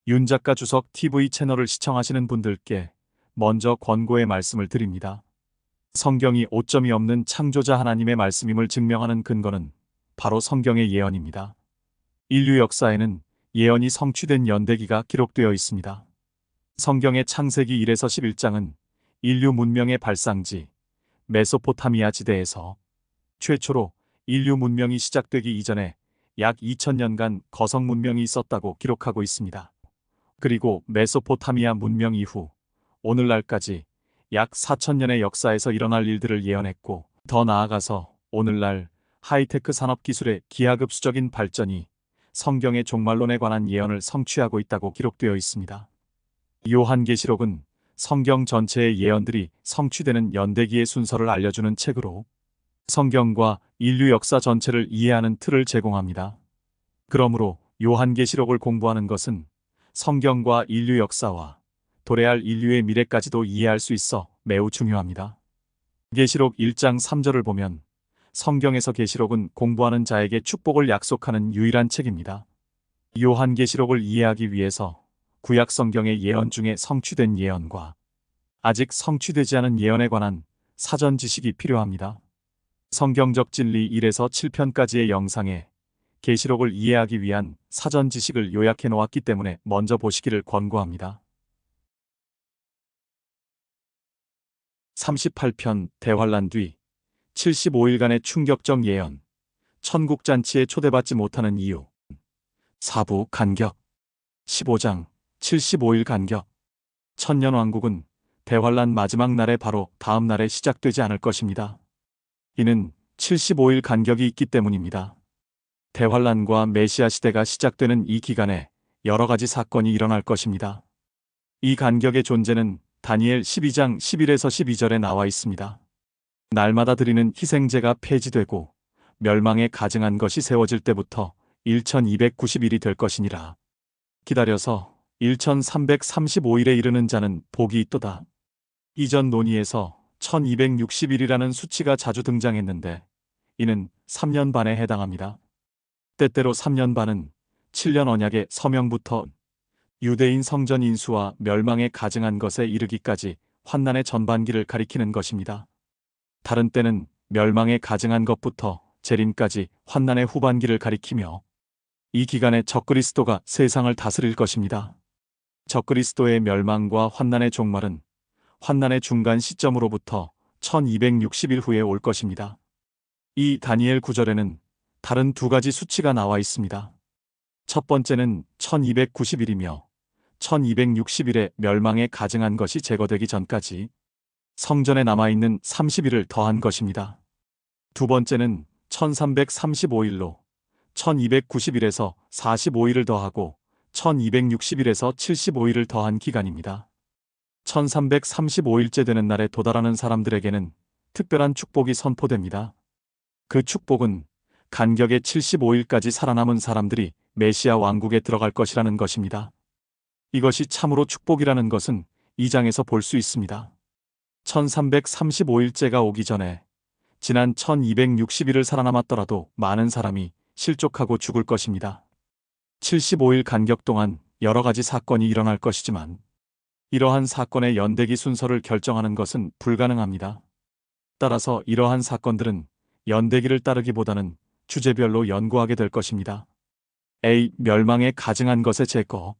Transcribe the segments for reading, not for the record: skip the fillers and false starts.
윤 작가 주석 TV 채널을 시청하시는 분들께 먼저 권고의 말씀을 드립니다. 성경이 오점이 없는 창조자 하나님의 말씀임을 증명하는 근거는 바로 성경의 예언입니다. 인류 역사에는 예언이 성취된 연대기가 기록되어 있습니다. 성경의 창세기 1에서 11장은 인류 문명의 발상지 메소포타미아 지대에서 최초로 인류 문명이 시작되기 이전에 약 2000년간 거성 문명이 있었다고 기록하고 있습니다. 그리고 메소포타미아 문명 이후 오늘날까지 약 4000년의 역사에서 일어날 일들을 예언했고, 더 나아가서 오늘날 하이테크 산업 기술의 기하급수적인 발전이 성경의 종말론에 관한 예언을 성취하고 있다고 기록되어 있습니다. 요한계시록은 성경 전체의 예언들이 성취되는 연대기의 순서를 알려주는 책으로 성경과 인류 역사 전체를 이해하는 틀을 제공합니다. 그러므로 요한계시록을 공부하는 것은 성경과 인류 역사와 도래할 인류의 미래까지도 이해할 수 있어 매우 중요합니다. 계시록 1장 3절을 보면 성경에서 계시록은 공부하는 자에게 축복을 약속하는 유일한 책입니다. 요한계시록을 이해하기 위해서 구약 성경의 예언 중에 성취된 예언과 아직 성취되지 않은 예언에 관한 사전 지식이 필요합니다. 성경적 진리 1에서 7편까지의 영상에 계시록을 이해하기 위한 사전 지식을 요약해 놓았기 때문에 먼저 보시기를 권고합니다. 38편 대환란 뒤 75일간의 충격적 예언, 천국잔치에 초대받지 못하는 이유, 4부 간격, 15장 75일 간격. 천년왕국은 대환란 마지막 날에 바로 다음 날에 시작되지 않을 것입니다. 이는 75일 간격이 있기 때문입니다. 대환란과 메시아 시대가 시작되는 이 기간에 여러 가지 사건이 일어날 것입니다. 이 간격의 존재는 다니엘 12장 11에서 12절에 나와 있습니다. 날마다 드리는 희생제가 폐지되고 멸망에 가증한 것이 세워질 때부터 1290일이 될 것이니라. 기다려서 1335일에 이르는 자는 복이 있도다. 이전 논의에서 1260일이라는 수치가 자주 등장했는데 이는 3년 반에 해당합니다. 때때로 3년 반은 7년 언약의 서명부터 유대인 성전 인수와 멸망에 가증한 것에 이르기까지 환난의 전반기를 가리키는 것입니다. 다른 때는 멸망에 가증한 것부터 재림까지 환난의 후반기를 가리키며 이 기간에 적그리스도가 세상을 다스릴 것입니다. 적그리스도의 멸망과 환난의 종말은 환난의 중간 시점으로부터 1260일 후에 올 것입니다. 이 다니엘 9절에는 다른 두 가지 수치가 나와 있습니다. 첫 번째는 1290일이며 1260일에 멸망에 가증한 것이 제거되기 전까지 성전에 남아있는 30일을 더한 것입니다. 두 번째는 1335일로 1290일에서 45일을 더하고 1260일에서 75일을 더한 기간입니다. 1335일째 되는 날에 도달하는 사람들에게는 특별한 축복이 선포됩니다. 그 축복은 간격의 75일까지 살아남은 사람들이 메시아 왕국에 들어갈 것이라는 것입니다. 이것이 참으로 축복이라는 것은 이 장에서 볼 수 있습니다. 1335일째가 오기 전에 지난 1260일을 살아남았더라도 많은 사람이 실족하고 죽을 것입니다. 75일 간격 동안 여러 가지 사건이 일어날 것이지만 이러한 사건의 연대기 순서를 결정하는 것은 불가능합니다. 따라서 이러한 사건들은 연대기를 따르기보다는 주제별로 연구하게 될 것입니다. A. 멸망에 가증한 것의 제거.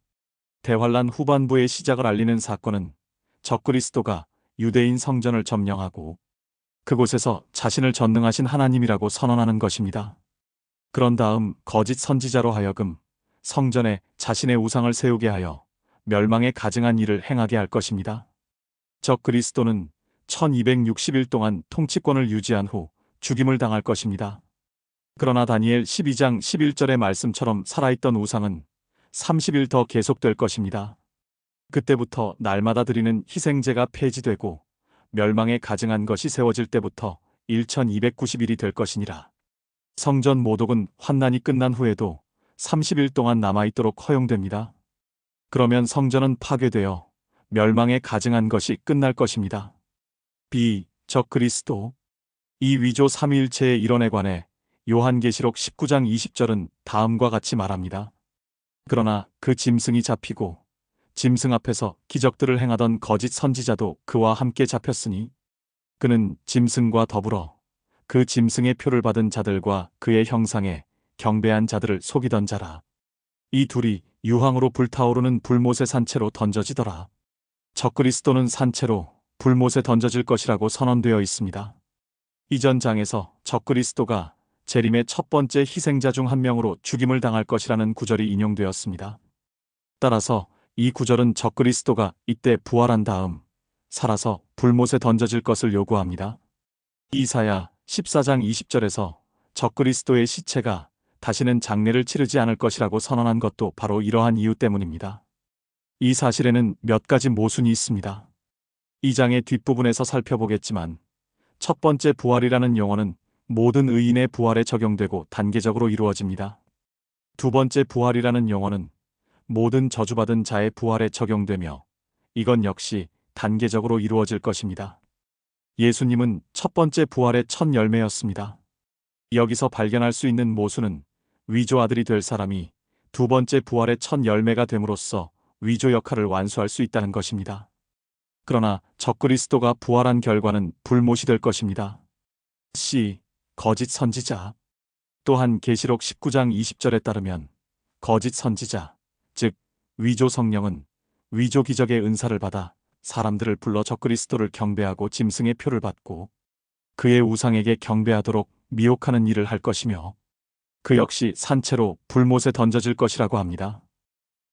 대환란 후반부의 시작을 알리는 사건은 적그리스도가 유대인 성전을 점령하고 그곳에서 자신을 전능하신 하나님이라고 선언하는 것입니다. 그런 다음 거짓 선지자로 하여금 성전에 자신의 우상을 세우게 하여 멸망에 가증한 일을 행하게 할 것입니다. 적그리스도는 1260일 동안 통치권을 유지한 후 죽임을 당할 것입니다. 그러나 다니엘 12장 11절의 말씀처럼 살아있던 우상은 30일 더 계속될 것입니다. 그때부터 날마다 드리는 희생제가 폐지되고 멸망에 가증한 것이 세워질 때부터 1290일이 될 것이니라. 성전 모독은 환난이 끝난 후에도 30일 동안 남아있도록 허용됩니다. 그러면 성전은 파괴되어 멸망에 가증한 것이 끝날 것입니다. B. 적그리스도. 이 위조 삼위일체의 이론에 관해 요한계시록 19장 20절은 다음과 같이 말합니다. 그러나 그 짐승이 잡히고 짐승 앞에서 기적들을 행하던 거짓 선지자도 그와 함께 잡혔으니 그는 짐승과 더불어 그 짐승의 표를 받은 자들과 그의 형상에 경배한 자들을 속이던 자라. 이 둘이 유황으로 불타오르는 불못의 산채로 던져지더라. 적그리스도는 산채로 불못에 던져질 것이라고 선언되어 있습니다. 이전 장에서 적그리스도가 재림의 첫 번째 희생자 중 한 명으로 죽임을 당할 것이라는 구절이 인용되었습니다. 따라서 이 구절은 적그리스도가 이때 부활한 다음 살아서 불못에 던져질 것을 요구합니다. 이사야 14장 20절에서 적그리스도의 시체가 다시는 장례를 치르지 않을 것이라고 선언한 것도 바로 이러한 이유 때문입니다. 이 사실에는 몇 가지 모순이 있습니다. 이 장의 뒷부분에서 살펴보겠지만 첫 번째 부활이라는 용어는 모든 의인의 부활에 적용되고 단계적으로 이루어집니다. 두 번째 부활이라는 용어는 모든 저주받은 자의 부활에 적용되며 이건 역시 단계적으로 이루어질 것입니다. 예수님은 첫 번째 부활의 첫 열매였습니다. 여기서 발견할 수 있는 모순은 위조 아들이 될 사람이 두 번째 부활의 첫 열매가 됨으로써 위조 역할을 완수할 수 있다는 것입니다. 그러나 적그리스도가 부활한 결과는 불못이 될 것입니다. C. 거짓 선지자. 또한 계시록 19장 20절에 따르면 거짓 선지자, 즉 위조 성령은 위조 기적의 은사를 받아 사람들을 불러 적그리스도를 경배하고 짐승의 표를 받고 그의 우상에게 경배하도록 미혹하는 일을 할 것이며 그 역시 산채로 불못에 던져질 것이라고 합니다.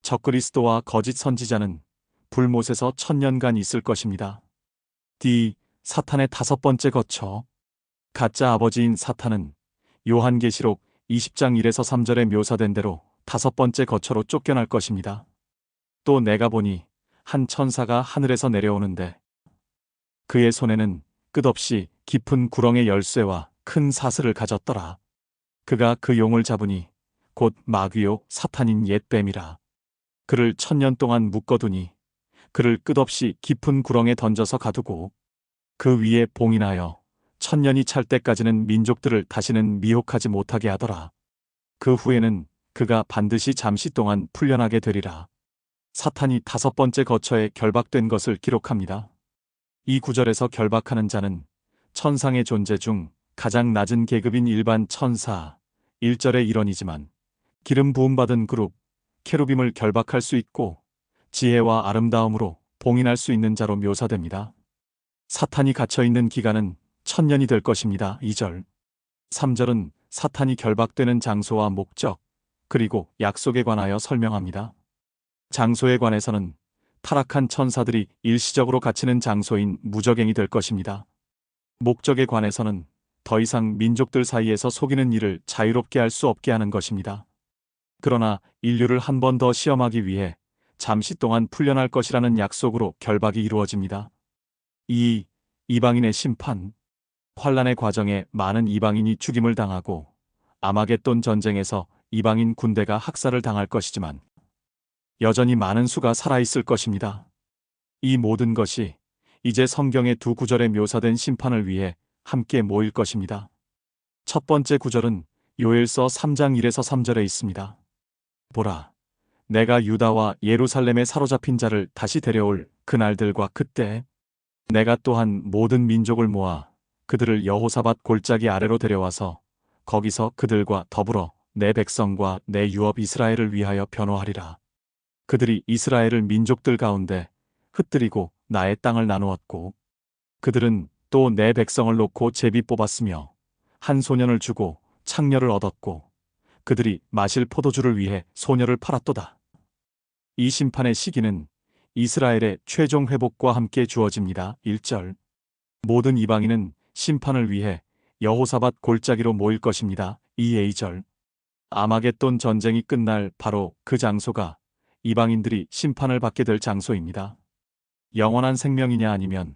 적그리스도와 거짓 선지자는 불못에서 1000년간 있을 것입니다. D. 사탄의 다섯 번째 거처. 가짜 아버지인 사탄은 요한계시록 20장 1에서 3절에 묘사된 대로 다섯 번째 거처로 쫓겨날 것입니다. 또 내가 보니 한 천사가 하늘에서 내려오는데 그의 손에는 끝없이 깊은 구렁의 열쇠와 큰 사슬을 가졌더라. 그가 그 용을 잡으니 곧 마귀요 사탄인 옛 뱀이라. 그를 1000년 동안 묶어두니 그를 끝없이 깊은 구렁에 던져서 가두고 그 위에 봉인하여 1000년이 찰 때까지는 민족들을 다시는 미혹하지 못하게 하더라. 그 후에는 그가 반드시 잠시 동안 풀려나게 되리라. 사탄이 다섯 번째 거처에 결박된 것을 기록합니다. 이 구절에서 결박하는 자는 천상의 존재 중 가장 낮은 계급인 일반 천사, 1절의 일원이지만 기름 부음받은 그룹, 케루빔을 결박할 수 있고 지혜와 아름다움으로 봉인할 수 있는 자로 묘사됩니다. 사탄이 갇혀있는 기간은 1000년이 될 것입니다. 2절. 3절은 사탄이 결박되는 장소와 목적, 그리고 약속에 관하여 설명합니다. 장소에 관해서는 타락한 천사들이 일시적으로 갇히는 장소인 무저갱이 될 것입니다. 목적에 관해서는 더 이상 민족들 사이에서 속이는 일을 자유롭게 할 수 없게 하는 것입니다. 그러나 인류를 한 번 더 시험하기 위해 잠시 동안 풀려날 것이라는 약속으로 결박이 이루어집니다. 2. 이방인의 심판. 환란의 과정에 많은 이방인이 죽임을 당하고 아마겟돈 전쟁에서 이방인 군대가 학살을 당할 것이지만 여전히 많은 수가 살아있을 것입니다. 이 모든 것이 이제 성경의 두 구절에 묘사된 심판을 위해 함께 모일 것입니다. 첫 번째 구절은 요엘서 3장 1에서 3절에 있습니다. 보라, 내가 유다와 예루살렘에 사로잡힌 자를 다시 데려올 그날들과 그때 내가 또한 모든 민족을 모아 그들을 여호사밧 골짜기 아래로 데려와서 거기서 그들과 더불어 내 백성과 내 유업 이스라엘을 위하여 변호하리라. 그들이 이스라엘을 민족들 가운데 흩뜨리고 나의 땅을 나누었고 그들은 또 내 백성을 놓고 제비 뽑았으며 한 소년을 주고 창녀를 얻었고 그들이 마실 포도주를 위해 소녀를 팔았도다. 이 심판의 시기는 이스라엘의 최종 회복과 함께 주어집니다. 1절. 모든 이방인은 심판을 위해 여호사밧 골짜기로 모일 것입니다. 2절. 아마겟돈 전쟁이 끝날 바로 그 장소가 이방인들이 심판을 받게 될 장소입니다. 영원한 생명이냐 아니면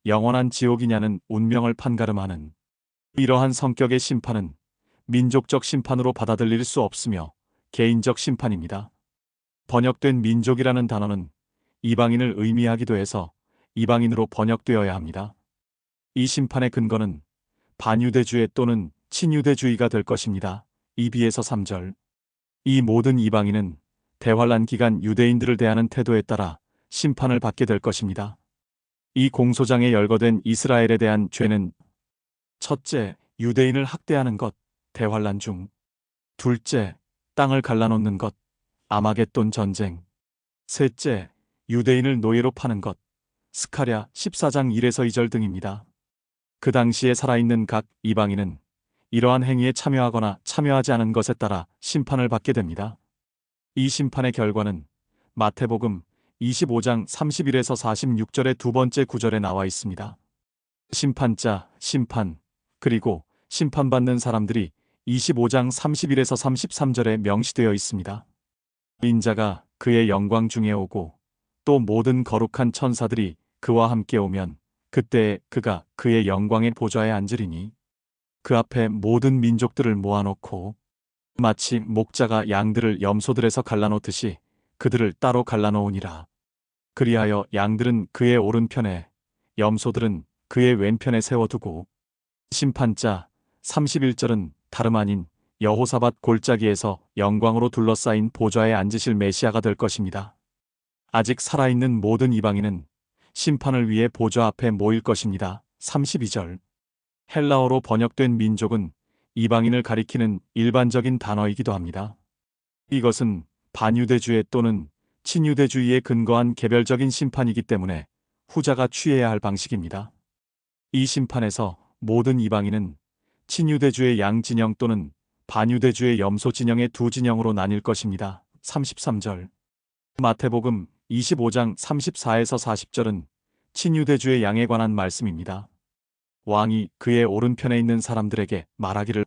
영원한 지옥이냐는 운명을 판가름하는 이러한 성격의 심판은 민족적 심판으로 받아들일 수 없으며 개인적 심판입니다. 번역된 민족이라는 단어는 이방인을 의미하기도 해서 이방인으로 번역되어야 합니다. 이 심판의 근거는 반유대주의 또는 친유대주의가 될 것입니다. 2비에서 3절. 이 모든 이방인은 대환란 기간 유대인들을 대하는 태도에 따라 심판을 받게 될 것입니다. 이 공소장에 열거된 이스라엘에 대한 죄는 첫째, 유대인을 학대하는 것, 대환란 중. 둘째, 땅을 갈라놓는 것, 아마겟돈 전쟁. 셋째, 유대인을 노예로 파는 것, 스가랴 14장 1에서 2절 등입니다. 그 당시에 살아있는 각 이방인은 이러한 행위에 참여하거나 참여하지 않은 것에 따라 심판을 받게 됩니다. 이 심판의 결과는 마태복음 25장 31에서 46절의 두 번째 구절에 나와 있습니다. 심판자, 심판, 그리고 심판받는 사람들이 25장 31에서 33절에 명시되어 있습니다. 인자가 그의 영광 중에 오고 또 모든 거룩한 천사들이 그와 함께 오면 그때에 그가 그의 영광의 보좌에 앉으리니 그 앞에 모든 민족들을 모아놓고 마치 목자가 양들을 염소들에서 갈라놓듯이 그들을 따로 갈라놓으니라. 그리하여 양들은 그의 오른편에 염소들은 그의 왼편에 세워두고 심판자 31절은 다름 아닌 여호사밧 골짜기에서 영광으로 둘러싸인 보좌에 앉으실 메시아가 될 것입니다. 아직 살아있는 모든 이방인은 심판을 위해 보좌 앞에 모일 것입니다. 32절. 헬라어로 번역된 민족은 이방인을 가리키는 일반적인 단어이기도 합니다. 이것은 반유대주의 또는 친유대주의에 근거한 개별적인 심판이기 때문에 후자가 취해야 할 방식입니다. 이 심판에서 모든 이방인은 친유대주의 양진영 또는 반유대주의 염소진영의 두 진영으로 나뉠 것입니다. 33절. 마태복음 25장 34에서 40절은 친유대주의 양에 관한 말씀입니다. 왕이 그의 오른편에 있는 사람들에게 말하기를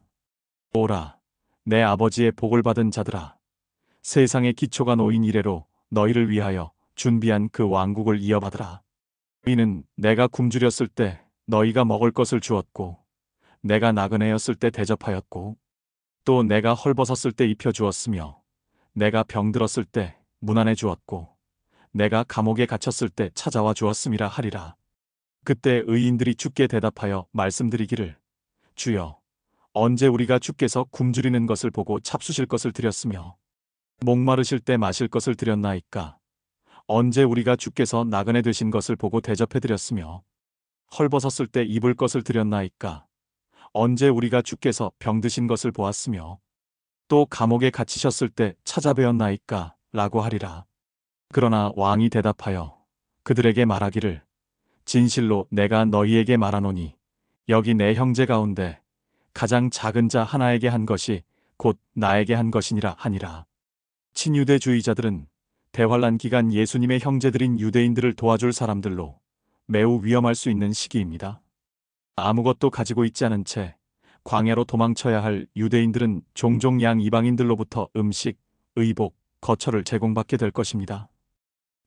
오라, 내 아버지의 복을 받은 자들아, 세상의 기초가 놓인 이래로 너희를 위하여 준비한 그 왕국을 이어받으라. 이는 내가 굶주렸을 때 너희가 먹을 것을 주었고 내가 나그네였을 때 대접하였고 또 내가 헐벗었을 때 입혀주었으며 내가 병들었을 때 문안해 주었고 내가 감옥에 갇혔을 때 찾아와 주었음이라 하리라. 그때 의인들이 주께 대답하여 말씀드리기를 주여, 언제 우리가 주께서 굶주리는 것을 보고 잡수실 것을 드렸으며 목마르실 때 마실 것을 드렸나이까? 언제 우리가 주께서 나그네 되신 것을 보고 대접해 드렸으며 헐벗었을 때 입을 것을 드렸나이까? 언제 우리가 주께서 병드신 것을 보았으며 또 감옥에 갇히셨을 때 찾아뵈었나이까? 라고 하리라. 그러나 왕이 대답하여 그들에게 말하기를 진실로 내가 너희에게 말하노니 여기 내 형제 가운데 가장 작은 자 하나에게 한 것이 곧 나에게 한 것이니라 하니라. 친유대주의자들은 대환란 기간 예수님의 형제들인 유대인들을 도와줄 사람들로 매우 위험할 수 있는 시기입니다. 아무것도 가지고 있지 않은 채 광야로 도망쳐야 할 유대인들은 종종 양 이방인들로부터 음식, 의복, 거처를 제공받게 될 것입니다.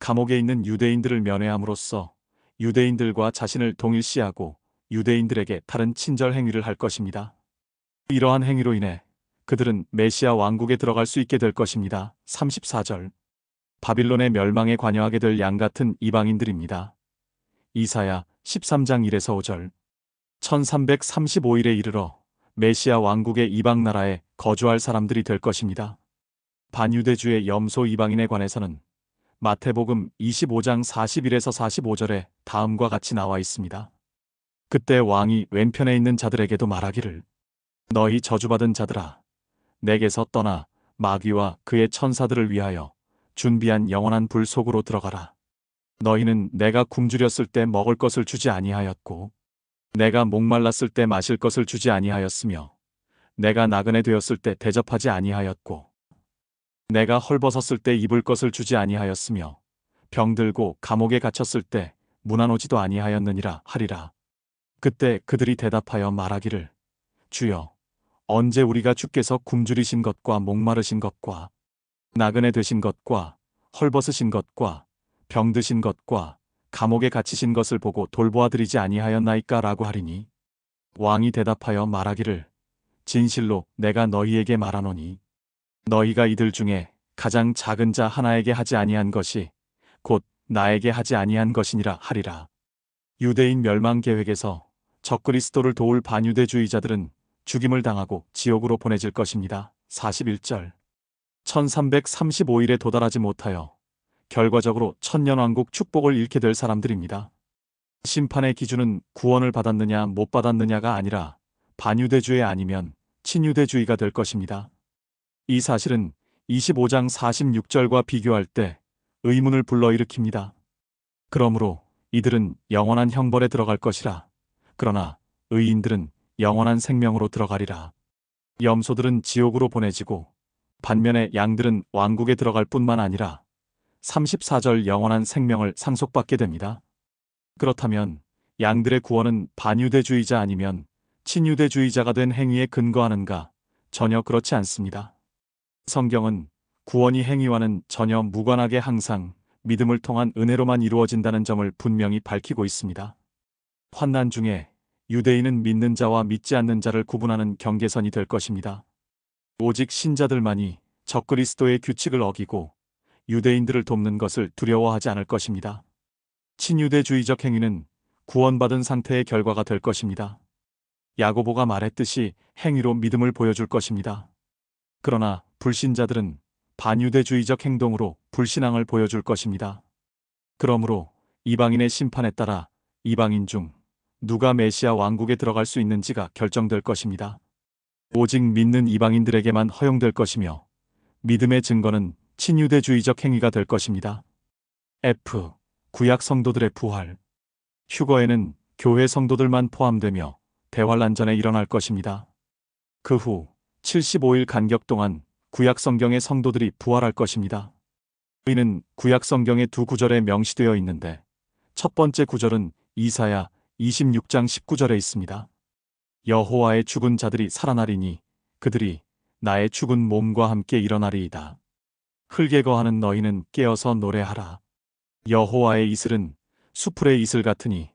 감옥에 있는 유대인들을 면회함으로써 유대인들과 자신을 동일시하고 유대인들에게 다른 친절 행위를 할 것입니다. 이러한 행위로 인해 그들은 메시아 왕국에 들어갈 수 있게 될 것입니다. 34절. 바빌론의 멸망에 관여하게 될 양같은 이방인들입니다. 이사야 13장 1에서 5절. 1335일에 이르러 메시아 왕국의 이방 나라에 거주할 사람들이 될 것입니다. 반유대주의 염소 이방인에 관해서는 마태복음 25장 41에서 45절에 다음과 같이 나와 있습니다. 그때 왕이 왼편에 있는 자들에게도 말하기를 너희 저주받은 자들아, 내게서 떠나 마귀와 그의 천사들을 위하여 준비한 영원한 불 속으로 들어가라. 너희는 내가 굶주렸을 때 먹을 것을 주지 아니하였고 내가 목말랐을 때 마실 것을 주지 아니하였으며 내가 나그네 되었을 때 대접하지 아니하였고 내가 헐벗었을 때 입을 것을 주지 아니하였으며 병들고 감옥에 갇혔을 때 문안오지도 아니하였느니라 하리라. 그때 그들이 대답하여 말하기를 주여, 언제 우리가 주께서 굶주리신 것과 목마르신 것과 나그네 되신 것과 헐벗으신 것과 병드신 것과 감옥에 갇히신 것을 보고 돌보아 드리지 아니하였나이까? 라고 하리니 왕이 대답하여 말하기를 진실로 내가 너희에게 말하노니 너희가 이들 중에 가장 작은 자 하나에게 하지 아니한 것이 곧 나에게 하지 아니한 것이니라 하리라. 유대인 멸망 계획에서 적그리스도를 도울 반유대주의자들은 죽임을 당하고 지옥으로 보내질 것입니다. 41절. 1335일에 도달하지 못하여 결과적으로 천년왕국 축복을 잃게 될 사람들입니다. 심판의 기준은 구원을 받았느냐 못 받았느냐가 아니라 반유대주의 아니면 친유대주의가 될 것입니다. 이 사실은 25장 46절과 비교할 때 의문을 불러일으킵니다. 그러므로 이들은 영원한 형벌에 들어갈 것이라. 그러나 의인들은 영원한 생명으로 들어가리라. 염소들은 지옥으로 보내지고 반면에 양들은 왕국에 들어갈 뿐만 아니라 34절 영원한 생명을 상속받게 됩니다. 그렇다면 양들의 구원은 반유대주의자 아니면 친유대주의자가 된 행위에 근거하는가? 전혀 그렇지 않습니다. 성경은 구원이 행위와는 전혀 무관하게 항상 믿음을 통한 은혜로만 이루어진다는 점을 분명히 밝히고 있습니다. 환난 중에 유대인은 믿는 자와 믿지 않는 자를 구분하는 경계선이 될 것입니다. 오직 신자들만이 적그리스도의 규칙을 어기고 유대인들을 돕는 것을 두려워하지 않을 것입니다. 친유대주의적 행위는 구원받은 상태의 결과가 될 것입니다. 야고보가 말했듯이 행위로 믿음을 보여줄 것입니다. 그러나 불신자들은 반유대주의적 행동으로 불신앙을 보여줄 것입니다. 그러므로 이방인의 심판에 따라 이방인 중 누가 메시아 왕국에 들어갈 수 있는지가 결정될 것입니다. 오직 믿는 이방인들에게만 허용될 것이며 믿음의 증거는 친유대주의적 행위가 될 것입니다. F. 구약 성도들의 부활. 휴거에는 교회 성도들만 포함되며 대환란 전에 일어날 것입니다. 그 후 75일 간격 동안 구약 성경의 성도들이 부활할 것입니다. 이는 구약 성경의 두 구절에 명시되어 있는데 첫 번째 구절은 이사야 26장 19절에 있습니다. 여호와의 죽은 자들이 살아나리니 그들이 나의 죽은 몸과 함께 일어나리이다. 흙에 거하는 너희는 깨어서 노래하라. 여호와의 이슬은 수풀의 이슬 같으니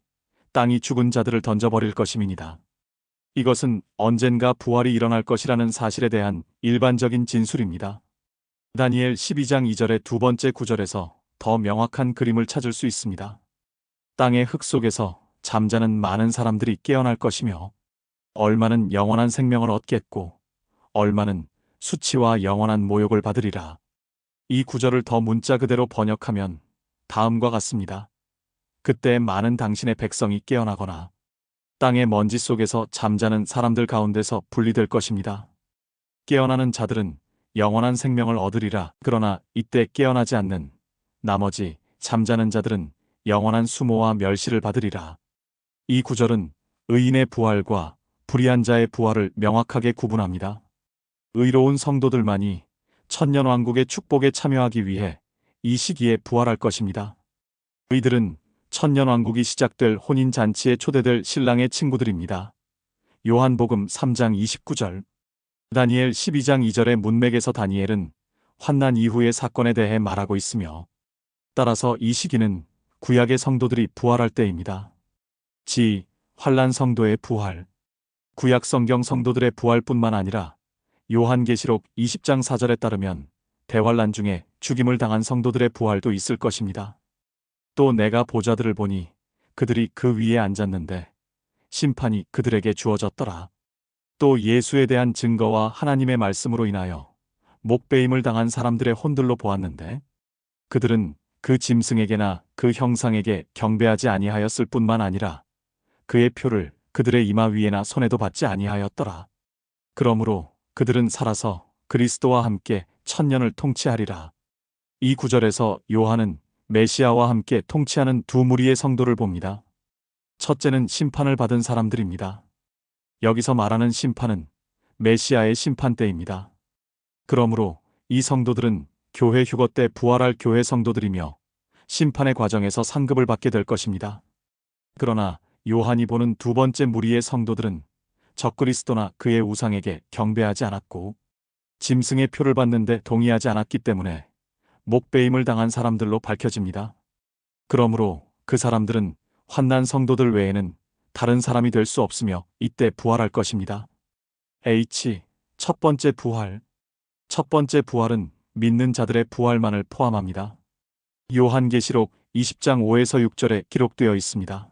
땅이 죽은 자들을 던져버릴 것임이니이다. 이것은 언젠가 부활이 일어날 것이라는 사실에 대한 일반적인 진술입니다. 다니엘 12장 2절의 두 번째 구절에서 더 명확한 그림을 찾을 수 있습니다. 땅의 흙 속에서 잠자는 많은 사람들이 깨어날 것이며 얼마는 영원한 생명을 얻겠고 얼마는 수치와 영원한 모욕을 받으리라. 이 구절을 더 문자 그대로 번역하면 다음과 같습니다. 그때 많은 당신의 백성이 깨어나거나 땅의 먼지 속에서 잠자는 사람들 가운데서 분리될 것입니다. 깨어나는 자들은 영원한 생명을 얻으리라. 그러나 이때 깨어나지 않는 나머지 잠자는 자들은 영원한 수모와 멸시를 받으리라. 이 구절은 의인의 부활과 불의한 자의 부활을 명확하게 구분합니다. 의로운 성도들만이 천년왕국의 축복에 참여하기 위해 이 시기에 부활할 것입니다. 이들은 천년왕국이 시작될 혼인잔치에 초대될 신랑의 친구들입니다. 요한복음 3장 29절. 다니엘 12장 2절의 문맥에서 다니엘은 환난 이후의 사건에 대해 말하고 있으며 따라서 이 시기는 구약의 성도들이 부활할 때입니다. 환난 성도의 부활. 구약 성경 성도들의 부활뿐만 아니라 요한계시록 20장 4절에 따르면 대환란 중에 죽임을 당한 성도들의 부활도 있을 것입니다. 또 내가 보좌들을 보니 그들이 그 위에 앉았는데 심판이 그들에게 주어졌더라. 또 예수에 대한 증거와 하나님의 말씀으로 인하여 목베임을 당한 사람들의 혼들로 보았는데 그들은 그 짐승에게나 그 형상에게 경배하지 아니하였을 뿐만 아니라 그의 표를 그들의 이마 위에나 손에도 받지 아니하였더라. 그러므로 그들은 살아서 그리스도와 함께 천년을 통치하리라. 이 구절에서 요한은 메시아와 함께 통치하는 두 무리의 성도를 봅니다. 첫째는 심판을 받은 사람들입니다. 여기서 말하는 심판은 메시아의 심판 때입니다. 그러므로 이 성도들은 교회 휴거 때 부활할 교회 성도들이며 심판의 과정에서 상급을 받게 될 것입니다. 그러나 요한이 보는 두 번째 무리의 성도들은 적그리스도나 그의 우상에게 경배하지 않았고 짐승의 표를 받는데 동의하지 않았기 때문에 목베임을 당한 사람들로 밝혀집니다. 그러므로 그 사람들은 환난 성도들 외에는 다른 사람이 될 수 없으며 이때 부활할 것입니다. 첫 번째 부활. 첫 번째 부활은 믿는 자들의 부활만을 포함합니다. 요한계시록 20장 5에서 6절에 기록되어 있습니다.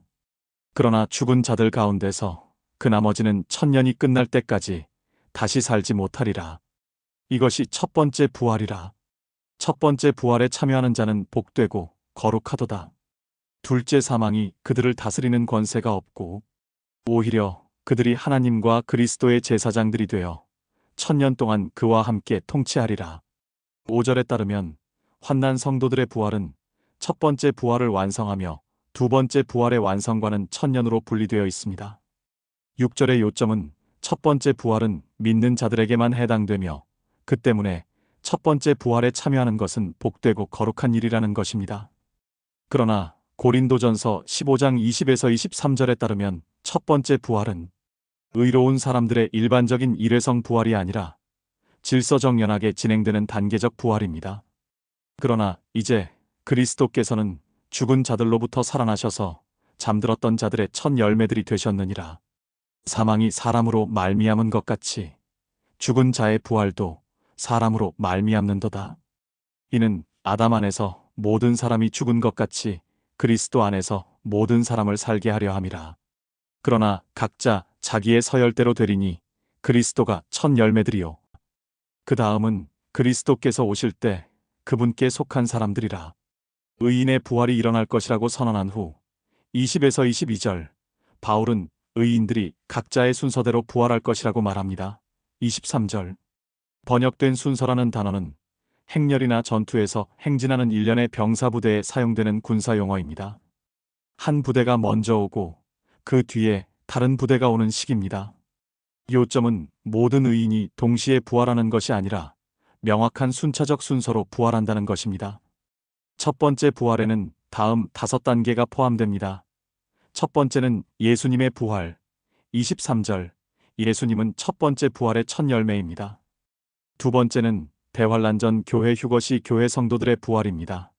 그러나 죽은 자들 가운데서 그 나머지는 천년이 끝날 때까지 다시 살지 못하리라. 이것이 첫 번째 부활이라. 첫 번째 부활에 참여하는 자는 복되고 거룩하도다. 둘째 사망이 그들을 다스리는 권세가 없고 오히려 그들이 하나님과 그리스도의 제사장들이 되어 천년 동안 그와 함께 통치하리라. 5절에 따르면 환난 성도들의 부활은 첫 번째 부활을 완성하며 두 번째 부활의 완성과는 천년으로 분리되어 있습니다. 6절의 요점은 첫 번째 부활은 믿는 자들에게만 해당되며 그 때문에 첫 번째 부활에 참여하는 것은 복되고 거룩한 일이라는 것입니다. 그러나 고린도전서 15장 20에서 23절에 따르면 첫 번째 부활은 의로운 사람들의 일반적인 일회성 부활이 아니라 질서정연하게 진행되는 단계적 부활입니다. 그러나 이제 그리스도께서는 죽은 자들로부터 살아나셔서 잠들었던 자들의 첫 열매들이 되셨느니라. 사망이 사람으로 말미암은 것 같이 죽은 자의 부활도 사람으로 말미암는도다. 이는 아담 안에서 모든 사람이 죽은 것 같이 그리스도 안에서 모든 사람을 살게 하려 함이라. 그러나 각자 자기의 서열대로 되리니 그리스도가 첫 열매들이요 그 다음은 그리스도께서 오실 때 그분께 속한 사람들이라. 의인의 부활이 일어날 것이라고 선언한 후 20에서 22절 바울은 의인들이 각자의 순서대로 부활할 것이라고 말합니다. 23절 번역된 순서라는 단어는 행렬이나 전투에서 행진하는 일련의 병사부대에 사용되는 군사용어입니다. 한 부대가 먼저 오고 그 뒤에 다른 부대가 오는 시기입니다. 요점은 모든 의인이 동시에 부활하는 것이 아니라 명확한 순차적 순서로 부활한다는 것입니다. 첫 번째 부활에는 다음 5단계가 포함됩니다. 첫 번째는 예수님의 부활, 23절 예수님은 첫 번째 부활의 첫 열매입니다. 두 번째는 대환란 전 교회 휴거시 교회 성도들의 부활입니다.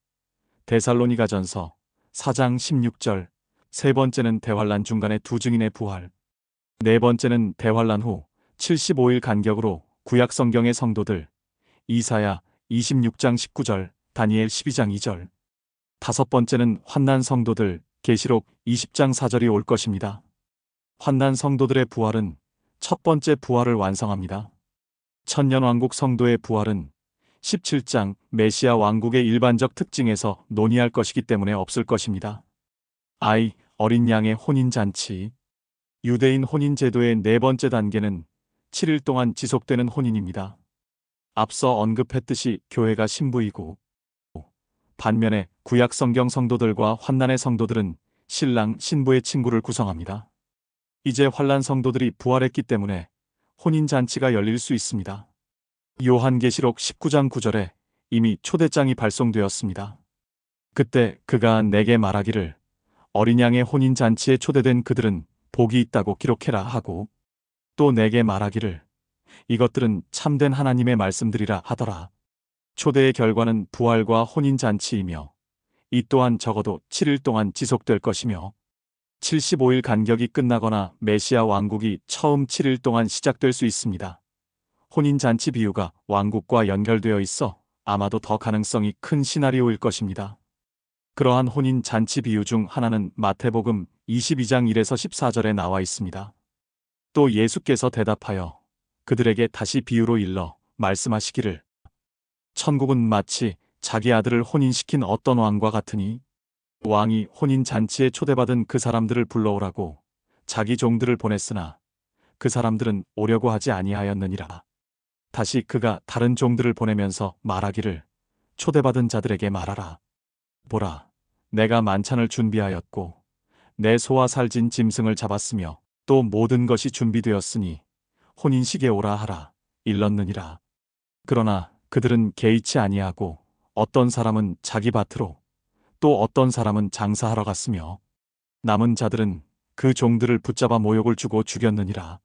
데살로니가전서 4장 16절 세 번째는 대환란 중간의 두 증인의 부활. 네 번째는 대환란 후 75일 간격으로 구약 성경의 성도들 이사야 26장 19절, 다니엘 12장 2절. 다섯 번째는 환난 성도들 계시록 20장 4절이 올 것입니다. 환난 성도들의 부활은 첫 번째 부활을 완성합니다. 천년왕국 성도의 부활은 17장 메시아 왕국의 일반적 특징에서 논의할 것이기 때문에 없을 것입니다. 어린 양의 혼인잔치. 유대인 혼인제도의 네 번째 단계는 7일 동안 지속되는 혼인입니다. 앞서 언급했듯이 교회가 신부이고 반면에 구약 성경 성도들과 환난의 성도들은 신랑, 신부의 친구를 구성합니다. 이제 환난 성도들이 부활했기 때문에 혼인잔치가 열릴 수 있습니다. 요한계시록 19장 9절에 이미 초대장이 발송되었습니다. 그때 그가 내게 말하기를 어린 양의 혼인잔치에 초대된 그들은 복이 있다고 기록해라 하고 또 내게 말하기를 이것들은 참된 하나님의 말씀들이라 하더라. 초대의 결과는 부활과 혼인잔치이며 이 또한 적어도 7일 동안 지속될 것이며 75일 간격이 끝나거나 메시아 왕국이 처음 7일 동안 시작될 수 있습니다. 혼인잔치 비유가 왕국과 연결되어 있어 아마도 더 가능성이 큰 시나리오일 것입니다. 그러한 혼인잔치 비유 중 하나는 마태복음 22장 1에서 14절에 나와 있습니다. 또 예수께서 대답하여 그들에게 다시 비유로 일러 말씀하시기를 천국은 마치 자기 아들을 혼인시킨 어떤 왕과 같으니 왕이 혼인잔치에 초대받은 그 사람들을 불러오라고 자기 종들을 보냈으나 그 사람들은 오려고 하지 아니하였느니라. 다시 그가 다른 종들을 보내면서 말하기를 초대받은 자들에게 말하라. 보라, 내가 만찬을 준비하였고 내 소와 살진 짐승을 잡았으며 또 모든 것이 준비되었으니 혼인식에 오라 하라 일렀느니라. 그러나 그들은 개의치 아니하고 어떤 사람은 자기 밭으로 또 어떤 사람은 장사하러 갔으며 남은 자들은 그 종들을 붙잡아 모욕을 주고 죽였느니라.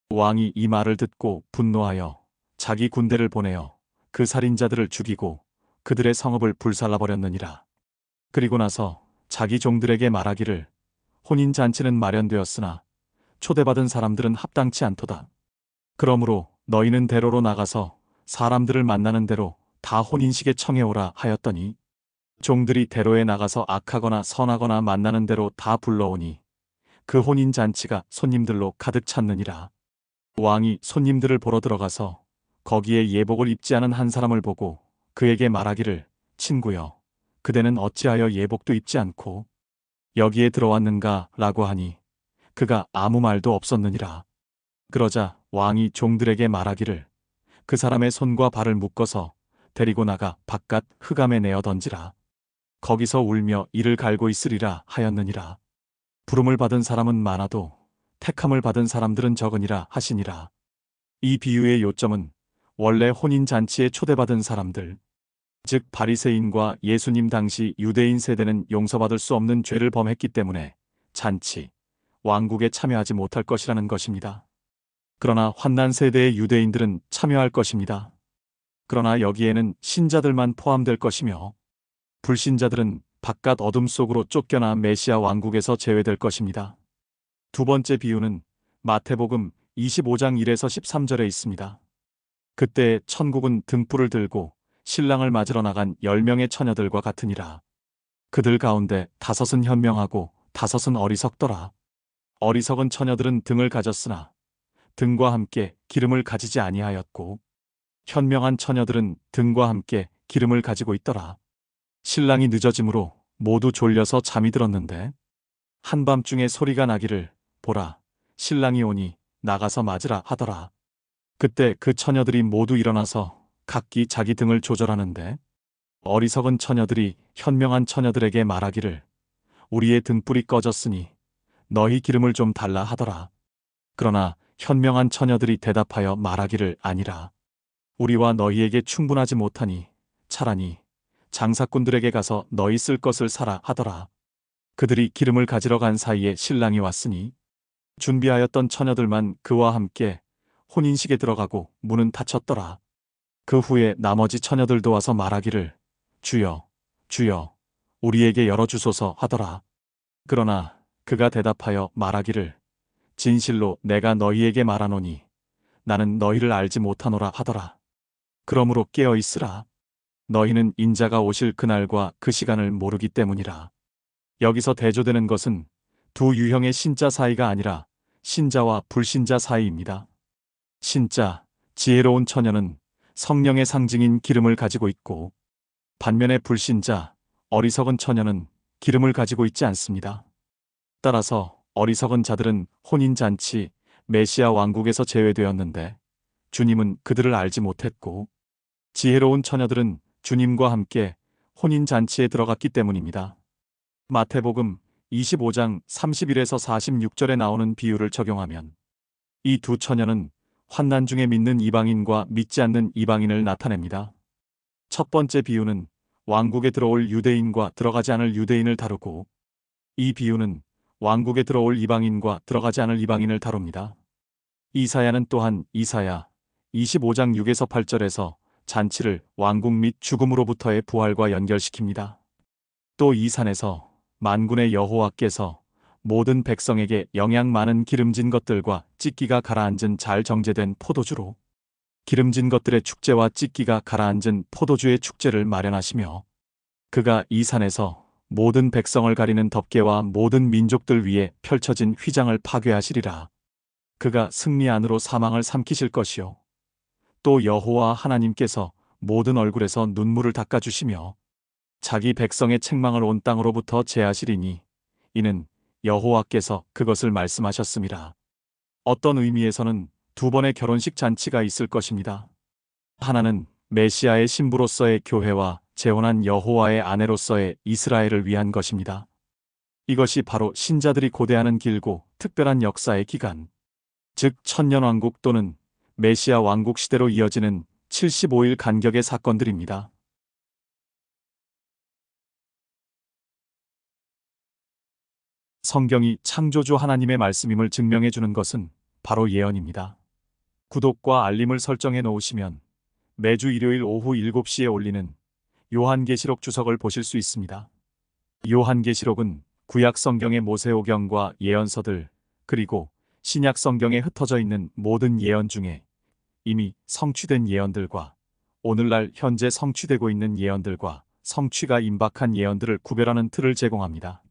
왕이 이 말을 듣고 분노하여 자기 군대를 보내어 그 살인자들을 죽이고 그들의 성읍을 불살라버렸느니라. 그리고 나서 자기 종들에게 말하기를 혼인잔치는 마련되었으나 초대받은 사람들은 합당치 않도다. 그러므로 너희는 대로로 나가서 사람들을 만나는 대로 다 혼인식에 청해오라 하였더니 종들이 대로에 나가서 악하거나 선하거나 만나는 대로 다 불러오니 그 혼인잔치가 손님들로 가득 찼느니라. 왕이 손님들을 보러 들어가서 거기에 예복을 입지 않은 한 사람을 보고 그에게 말하기를 친구여, 그대는 어찌하여 예복도 입지 않고 여기에 들어왔는가 라고 하니 그가 아무 말도 없었느니라. 그러자 왕이 종들에게 말하기를 그 사람의 손과 발을 묶어서 데리고 나가 바깥 흑암에 내어 던지라. 거기서 울며 이를 갈고 있으리라 하였느니라. 부름을 받은 사람은 많아도 택함을 받은 사람들은 적으니라 하시니라. 이 비유의 요점은 원래 혼인잔치에 초대받은 사람들, 즉 바리새인과 예수님 당시 유대인 세대는 용서받을 수 없는 죄를 범했기 때문에 잔치, 왕국에 참여하지 못할 것이라는 것입니다. 그러나 환난 세대의 유대인들은 참여할 것입니다. 그러나 여기에는 신자들만 포함될 것이며 불신자들은 바깥 어둠 속으로 쫓겨나 메시아 왕국에서 제외될 것입니다. 두 번째 비유는 마태복음 25장 1에서 13절에 있습니다. 그때 천국은 등불을 들고 신랑을 맞으러 나간 10명의 처녀들과 같으니라. 그들 가운데 5은 현명하고 5은 어리석더라. 어리석은 처녀들은 등을 가졌으나 등과 함께 기름을 가지지 아니하였고 현명한 처녀들은 등과 함께 기름을 가지고 있더라. 신랑이 늦어짐으로 모두 졸려서 잠이 들었는데 한밤중에 소리가 나기를 보라, 신랑이 오니 나가서 맞으라 하더라. 그때 그 처녀들이 모두 일어나서 각기 자기 등을 조절하는데 어리석은 처녀들이 현명한 처녀들에게 말하기를 우리의 등불이 꺼졌으니 너희 기름을 좀 달라 하더라. 그러나 현명한 처녀들이 대답하여 말하기를 아니라 우리와 너희에게 충분하지 못하니 차라니 장사꾼들에게 가서 너희 쓸 것을 사라 하더라. 그들이 기름을 가지러 간 사이에 신랑이 왔으니 준비하였던 처녀들만 그와 함께 혼인식에 들어가고 문은 닫혔더라. 그 후에 나머지 처녀들도 와서 말하기를 주여, 주여, 우리에게 열어주소서 하더라. 그러나 그가 대답하여 말하기를 진실로 내가 너희에게 말하노니 나는 너희를 알지 못하노라 하더라. 그러므로 깨어 있으라. 너희는 인자가 오실 그날과 그 시간을 모르기 때문이라. 여기서 대조되는 것은 두 유형의 신자 사이가 아니라 신자와 불신자 사이입니다. 신자, 지혜로운 처녀는 성령의 상징인 기름을 가지고 있고 반면에 불신자, 어리석은 처녀는 기름을 가지고 있지 않습니다. 따라서 어리석은 자들은 혼인잔치, 메시아 왕국에서 제외되었는데 주님은 그들을 알지 못했고 지혜로운 처녀들은 주님과 함께 혼인잔치에 들어갔기 때문입니다. 마태복음 25장 31에서 46절에 나오는 비유를 적용하면 이 두 처녀는 환난 중에 믿는 이방인과 믿지 않는 이방인을 나타냅니다. 첫 번째 비유는 왕국에 들어올 유대인과 들어가지 않을 유대인을 다루고 이 비유는 왕국에 들어올 이방인과 들어가지 않을 이방인을 다룹니다. 이사야는 또한 이사야 25장 6에서 8절에서 잔치를 왕국 및 죽음으로부터의 부활과 연결시킵니다. 또 이 산에서 만군의 여호와께서 모든 백성에게 영양 많은 기름진 것들과 찢기가 가라앉은 잘 정제된 포도주로 기름진 것들의 축제와 찢기가 가라앉은 포도주의 축제를 마련하시며 그가 이 산에서 모든 백성을 가리는 덮개와 모든 민족들 위에 펼쳐진 휘장을 파괴하시리라. 그가 승리 안으로 사망을 삼키실 것이요 또 여호와 하나님께서 모든 얼굴에서 눈물을 닦아주시며 자기 백성의 책망을 온 땅으로부터 제하시리니 이는 여호와께서 그것을 말씀하셨습니다. 어떤 의미에서는 두 번의 결혼식 잔치가 있을 것입니다. 하나는 메시아의 신부로서의 교회와 재혼한 여호와의 아내로서의 이스라엘을 위한 것입니다. 이것이 바로 신자들이 고대하는 길고 특별한 역사의 기간, 즉 천년왕국 또는 메시아 왕국 시대로 이어지는 75일 간격의 사건들입니다. 성경이 창조주 하나님의 말씀임을 증명해 주는 것은 바로 예언입니다. 구독과 알림을 설정해 놓으시면 매주 일요일 오후 7시에 올리는 요한계시록 주석을 보실 수 있습니다. 요한계시록은 구약 성경의 모세오경과 예언서들 그리고 신약 성경에 흩어져 있는 모든 예언 중에 이미 성취된 예언들과 오늘날 현재 성취되고 있는 예언들과 성취가 임박한 예언들을 구별하는 틀을 제공합니다.